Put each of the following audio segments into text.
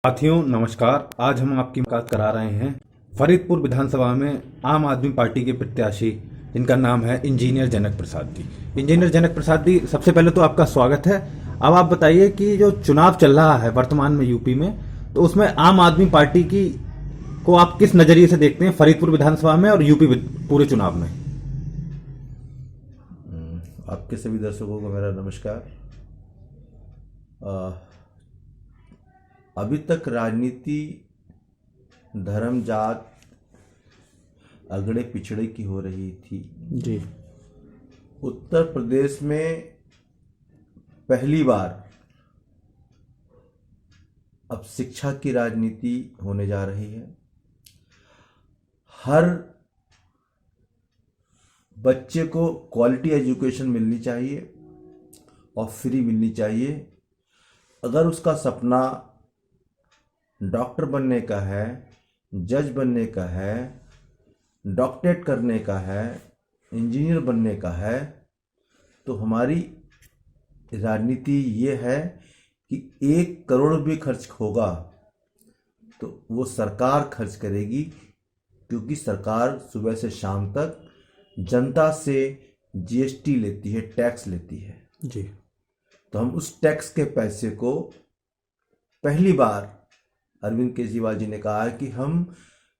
साथियों नमस्कार। आज हम आपकी मुलाकात करा रहे हैं फरीदपुर विधानसभा में आम आदमी पार्टी के प्रत्याशी जिनका नाम है इंजीनियर जनक प्रसाद जी। इंजीनियर जनक प्रसाद जी, सबसे पहले तो आपका स्वागत है। अब आप बताइए कि जो चुनाव चल रहा है वर्तमान में यूपी में, तो उसमें आम आदमी पार्टी की को आप किस नजरिए से देखते हैं फरीदपुर विधानसभा में और यूपी पूरे चुनाव में? आपके सभी दर्शकों को मेरा नमस्कार। अभी तक राजनीति धर्म जात अगड़े पिछड़े की हो रही थी। जी। उत्तर प्रदेश में पहली बार अब शिक्षा की राजनीति होने जा रही है। हर बच्चे को क्वालिटी एजुकेशन मिलनी चाहिए और फ्री मिलनी चाहिए। अगर उसका सपना डॉक्टर बनने का है, जज बनने का है, डॉक्टरेट करने का है, इंजीनियर बनने का है, तो हमारी राजनीति ये है कि 1 करोड़ भी खर्च होगा तो वो सरकार खर्च करेगी, क्योंकि सरकार सुबह से शाम तक जनता से जीएसटी लेती है, टैक्स लेती है। जी। तो हम उस टैक्स के पैसे को पहली बार अरविंद केजरीवाल जी ने कहा है कि हम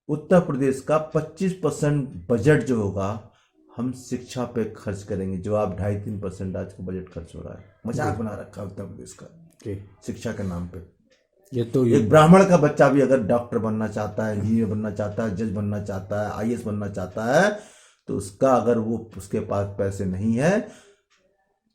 उत्तर प्रदेश का 25% बजट जो होगा हम शिक्षा पे खर्च करेंगे। जो आप 2.5-3% आज का बजट खर्च हो रहा है, मजाक बना रखा है उत्तर प्रदेश का जी। शिक्षा के नाम पे। ये तो एक ब्राह्मण का बच्चा भी अगर डॉक्टर बनना चाहता है, इंजीनियर बनना चाहता है, जज बनना चाहता है, आईएएस बनना चाहता है, तो उसका अगर वो उसके पास पैसे नहीं है,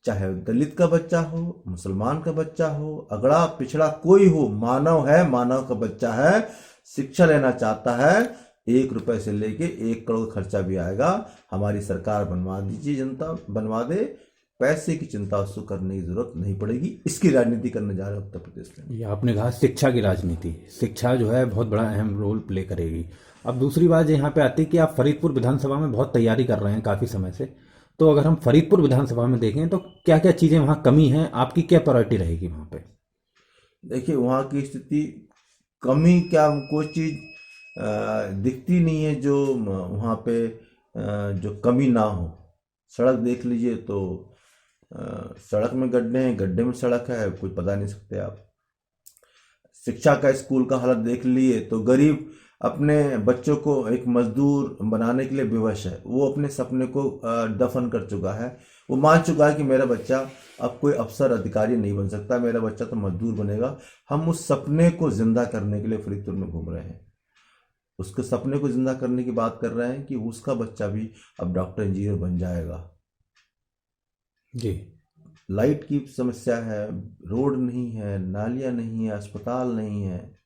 चाहे दलित का बच्चा हो, मुसलमान का बच्चा हो, अगड़ा पिछड़ा कोई हो, मानव है, मानव का बच्चा है, शिक्षा लेना चाहता है, 1 रुपए से लेके 1 करोड़ खर्चा भी आएगा। हमारी सरकार बनवा दीजिए, जनता बनवा दे, पैसे की चिंता उसको करने की जरूरत नहीं पड़ेगी। इसकी राजनीति करने जा रहे हैं उत्तर प्रदेश में। ये आपने कहा शिक्षा की राजनीति, शिक्षा जो है बहुत बड़ा अहम रोल प्ले करेगी। अब दूसरी बात यहाँ पे आती है कि आप फरीदपुर विधानसभा में बहुत तैयारी कर रहे हैं काफ़ी समय से। तो अगर हम फरीदपुर विधानसभा में देखें तो क्या क्या चीज़ें वहाँ कमी हैं, आपकी क्या प्रायोरिटी रहेगी वहाँ पे? देखिए, वहाँ की स्थिति कमी क्या, कोई चीज़ दिखती नहीं है जो वहाँ पे जो कमी ना हो। सड़क देख लीजिए तो सड़क में गड्ढे हैं, गड्ढे में सड़क है, कुछ बता नहीं सकते आप। शिक्षा का स्कूल का हालत देख लिए तो गरीब अपने बच्चों को एक मजदूर बनाने के लिए विवश है। वो अपने सपने को दफन कर चुका है। वो मान चुका है कि मेरा बच्चा अब कोई अफसर अधिकारी नहीं बन सकता, मेरा बच्चा तो मजदूर बनेगा। हम उस सपने को जिंदा करने के लिए फरीदपुर में घूम रहे हैं। उसके सपने को जिंदा करने की बात कर रहे हैं कि उसका बच्चा भी अब डॉक्टर इंजीनियर बन जाएगा। जी। लाइट की समस्या है, रोड नहीं है, नालियाँ नहीं है, अस्पताल नहीं है।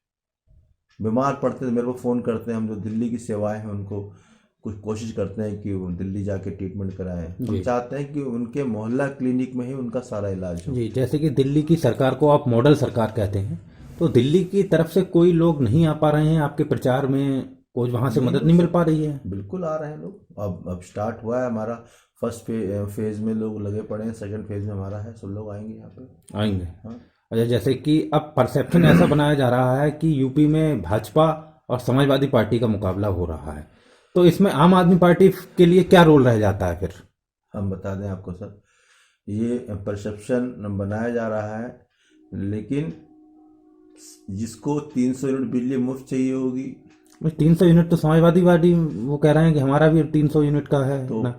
बीमार पड़ते हैं मेरे को फ़ोन करते हैं, हम जो दिल्ली की सेवाएं हैं उनको कुछ कोशिश करते हैं कि वो दिल्ली जाके ट्रीटमेंट कराएं। हम चाहते हैं कि उनके मोहल्ला क्लिनिक में ही उनका सारा इलाज हो। जी, जैसे कि दिल्ली की सरकार को आप मॉडल सरकार कहते हैं, तो दिल्ली की तरफ से कोई लोग नहीं आ पा रहे हैं आपके प्रचार में, कोई वहाँ से मदद नहीं मिल पा रही है? बिल्कुल आ रहे हैं लोग। अब स्टार्ट हुआ है हमारा। फर्स्ट फेज में लोग लगे पड़े हैं, सेकंड फेज में हमारा है, सब लोग आएंगे यहाँ पे। आएंगे। हाँ। अच्छा, जैसे कि अब परसेप्शन ऐसा बनाया जा रहा है कि यूपी में भाजपा और समाजवादी पार्टी का मुकाबला हो रहा है, तो इसमें आम आदमी पार्टी के लिए क्या रोल रह जाता है फिर? हम बता दें आपको सर, ये परसेप्शन बनाया जा रहा है, लेकिन जिसको 300 यूनिट बिजली मुफ्त चाहिए होगी, 300 यूनिट तो समाजवादी पार्टी वो कह रहे हैं कि हमारा भी 300 यूनिट का है तो ना।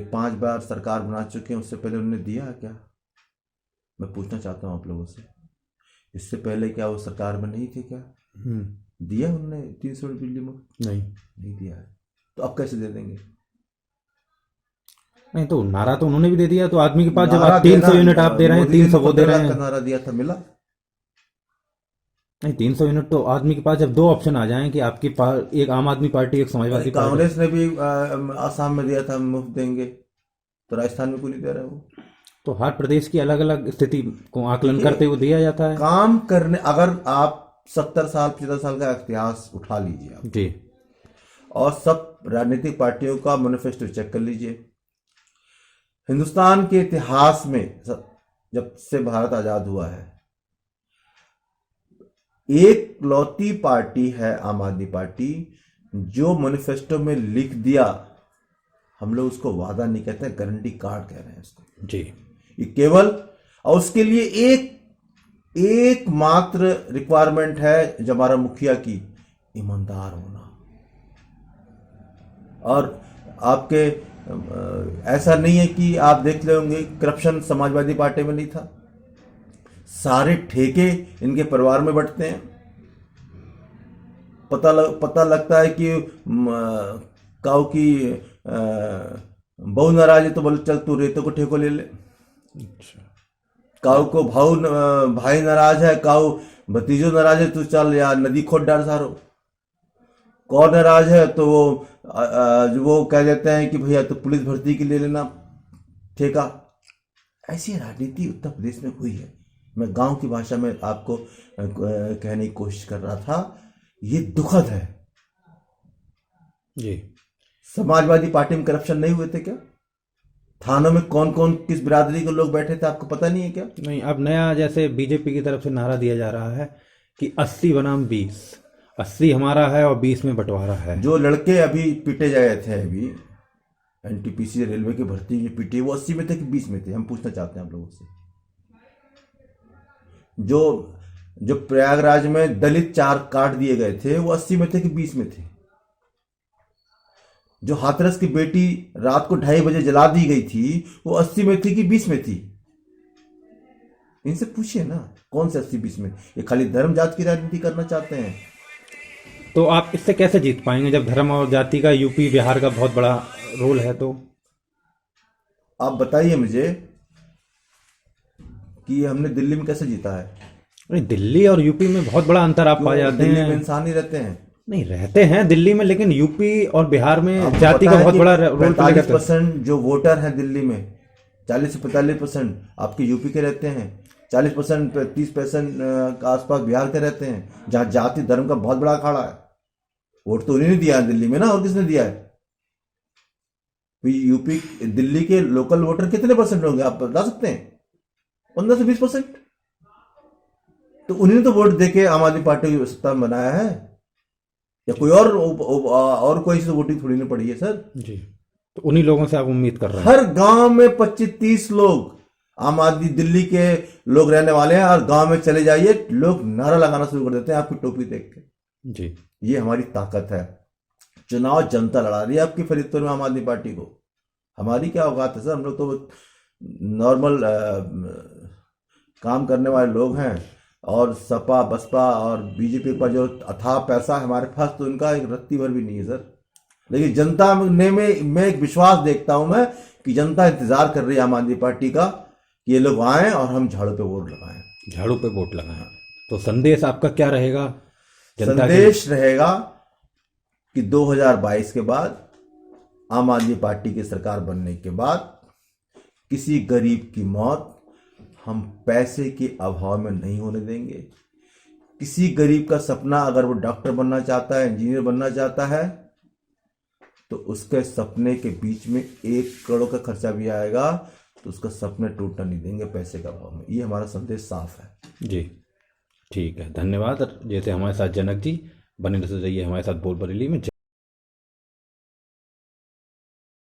5 बार सरकार बना चुके हैं, उससे पहले उन्होंने दिया क्या? मैं पूछना चाहता हूँ आप लोगों से, इससे पहले क्या वो सरकार में नहीं थे क्या? दिया उन्होंने 300 यूनिट बिजली मुफ्त? नहीं दिया है। तो अब कैसे दे देंगे? नहीं, तो नारा तो उन्होंने भी दे दिया, तो आदमी के पास जब नारा आप 300 देना, यूनिट आप दे रहे हैं, मोदी जी ने 300 वो दे 15 रहे लाख का हैं। नारा दिया था, मिला? नहीं, 300 यूनिट तो आदमी के पास जब दो ऑप्शन आ जाएं कि आपकी एक आम आदमी पार्टी, एक समाजवादी पार्टी। कांग्रेस ने भी आसाम में दिया था मुफ्त देंगे, तो राजस्थान में क्यों नहीं दे रहे वो? तो हर प्रदेश की अलग अलग स्थिति को आकलन करते हुए दिया जाता है। काम करने, अगर आप 70 साल 75 साल का इतिहास उठा लीजिए आप, जी। और सब राजनीतिक पार्टियों का मैनिफेस्टो चेक कर लीजिए। हिंदुस्तान के इतिहास में जब से भारत आजाद हुआ है, एक लौती पार्टी है आम आदमी पार्टी जो मैनिफेस्टो में लिख दिया, हम लोग उसको वादा नहीं कहते हैं, गारंटी कार्ड कह रहे हैं उसको जी। ये केवल, और उसके लिए एकमात्र रिक्वायरमेंट है जो हमारा मुखिया की, ईमानदार होना। और आपके ऐसा नहीं है कि आप देख ले होंगे करप्शन समाजवादी पार्टी में नहीं था, सारे ठेके इनके परिवार में बंटते हैं। पता लगता है कि काऊ की बहू नाराज है तो बोले चल तू रेतों को ठेको ले ले। अच्छा। काऊ को भाई नाराज है, काऊ भतीजो नाराज है तो चल यार नदी खोद डाल सारो। कौन नाराज है तो वो कह देते हैं कि भैया तो पुलिस भर्ती के लिए लेना ठेका। ऐसी राजनीति उत्तर प्रदेश में हुई है। मैं गांव की भाषा में आपको कहने की कोशिश कर रहा था, ये दुखद है। जी। समाजवादी पार्टी में करप्शन नहीं हुए थे क्या? थानों में कौन कौन किस बिरादरी के लोग बैठे थे, आपको पता नहीं है क्या? नहीं, अब नया जैसे बीजेपी की तरफ से नारा दिया जा रहा है कि 80 बनाम 20, 80 हमारा है और 20 में बंटवारा है। जो लड़के अभी पीटे गए थे, अभी एनटीपीसी रेलवे की भर्ती जो पीटे, वो 80 में थे कि 20 में थे? हम पूछना चाहते हैं आप लोगों से। जो प्रयागराज में दलित 4 काट दिए गए थे, वो 80 में थे कि 20 में थे? जो हाथरस की बेटी रात को 2:30 बजे जला दी गई थी, वो 80 में थी कि 20 में थी? इनसे पूछिए ना, कौन से 80-20 में? ये खाली धर्म जात की राजनीति करना चाहते हैं। तो आप इससे कैसे जीत पाएंगे जब धर्म और जाति का यूपी बिहार का बहुत बड़ा रोल है? तो आप बताइए मुझे कि हमने दिल्ली में कैसे जीता है? अरे दिल्ली और यूपी में बहुत बड़ा अंतर आप पा जाते हैं। दिल्ली में इंसान ही रहते हैं। नहीं, रहते हैं दिल्ली में, लेकिन यूपी और बिहार में जाति पता का है बहुत कि बड़ा रोल प्ले करता है। 45% जो वोटर हैं दिल्ली में, 40 से 45% आपके यूपी के रहते हैं, 40% 30% के आसपास बिहार के रहते हैं, जहाँ जाति धर्म का बहुत बड़ा अखाड़ा है। वोट तो उन्हीं ने दिया है दिल्ली में ना, और किसने दिया है? यूपी दिल्ली के लोकल वोटर कितने परसेंट होंगे आप बता सकते हैं? 15 से 20%। तो उन्हीं ने तो वोट देके आम आदमी पार्टी की सत्ता में बनाया है, या कोई और कोई से वोटिंग थोड़ी ना पड़ी है सर जी। तो उन्हीं लोगों से आप उम्मीद कर रहे हैं? हर गांव में 25-30 लोग आम आदमी दिल्ली के लोग रहने वाले हैं, और गांव में चले जाइए लोग नारा लगाना शुरू कर देते हैं आपकी टोपी देख के। जी। ये हमारी ताकत है। चुनाव जनता लड़ा रही है आपकी फरीदपुर में आम आदमी पार्टी को। हमारी क्या औकात है सर? हम लोग तो नॉर्मल काम करने वाले लोग हैं, और सपा बसपा और बीजेपी का जो अथाह पैसा है हमारे पास, तो इनका एक रत्ती भर भी नहीं है सर। लेकिन जनता ने में मैं एक विश्वास देखता हूं मैं कि जनता इंतजार कर रही है आम आदमी पार्टी का कि ये लोग आए और हम झाड़ू पे वोट लगाएं। झाड़ू पे वोट लगाएं। तो संदेश आपका क्या रहेगा? संदेश रहेगा कि 2022 के बाद, आम आदमी पार्टी की सरकार बनने के बाद, किसी गरीब की मौत हम पैसे के अभाव में नहीं होने देंगे। किसी गरीब का सपना, अगर वो डॉक्टर बनना चाहता है, इंजीनियर बनना चाहता है, तो उसके सपने के बीच में 1 करोड़ का खर्चा भी आएगा तो उसका सपने टूटने नहीं देंगे पैसे का अभाव में। ये हमारा संदेश साफ है। जी, ठीक है, धन्यवाद। जैसे हमारे साथ जनक जी बने रहिए हमारे साथ बोल बरेली में। जय